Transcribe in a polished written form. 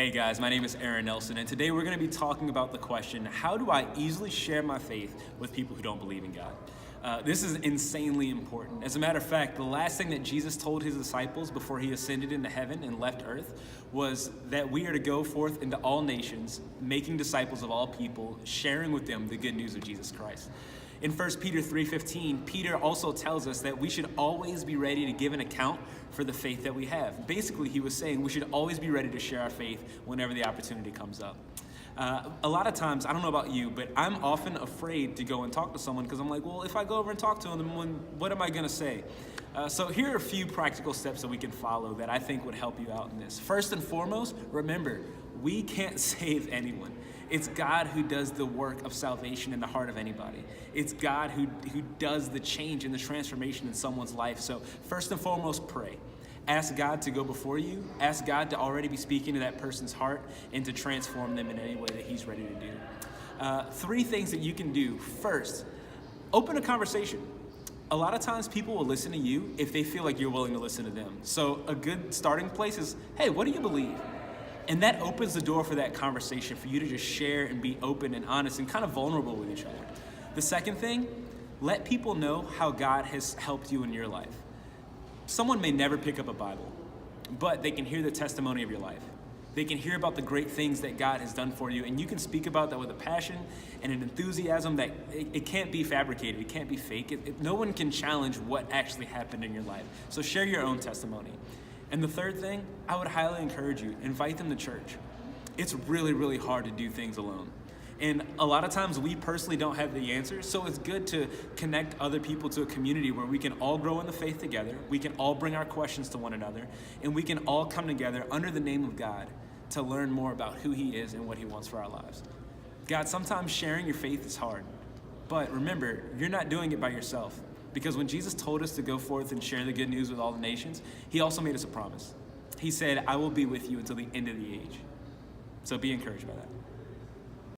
Hey guys, my name is Ayren Nelson, and today we're going to be talking about the question, how do I easily share my faith with people who don't believe in God? This is insanely important. As a matter of fact, the last thing that Jesus told his disciples before he ascended into heaven and left earth was that we are to go forth into all nations, making disciples of all people, sharing with them the good news of Jesus Christ. In 1 Peter 3:15, Peter also tells us that we should always be ready to give an account for the faith that we have. Basically, he was saying we should always be ready to share our faith whenever the opportunity comes up. A lot of times, I don't know about you, but I'm often afraid to go and talk to someone because I'm like, well, if I go over and talk to them, what am I going to say? So here are a few practical steps that we can follow that I think would help you out in this. First and foremost, remember, we can't save anyone. It's God who does the work of salvation in the heart of anybody. It's God who does the change and the transformation in someone's life. So first and foremost, pray. Ask God to go before you. Ask God to already be speaking to that person's heart and to transform them in any way that he's ready to do. Three things that you can do. First, open a conversation. A lot of times people will listen to you if they feel like you're willing to listen to them. So a good starting place is, hey, what do you believe? And that opens the door for that conversation, for you to just share and be open and honest and kind of vulnerable with each other. The second thing, let people know how God has helped you in your life. Someone may never pick up a Bible, but they can hear the testimony of your life. They can hear about the great things that God has done for you, and you can speak about that with a passion and an enthusiasm that it can't be fabricated, it can't be fake. No one can challenge what actually happened in your life. So share your own testimony. And the third thing, I would highly encourage you, invite them to church. It's really, really hard to do things alone. And a lot of times we personally don't have the answers, so it's good to connect other people to a community where we can all grow in the faith together, we can all bring our questions to one another, and we can all come together under the name of God to learn more about who he is and what he wants for our lives. God, sometimes sharing your faith is hard, but remember, you're not doing it by yourself. Because when Jesus told us to go forth and share the good news with all the nations, he also made us a promise. He said, I will be with you until the end of the age. So be encouraged by that.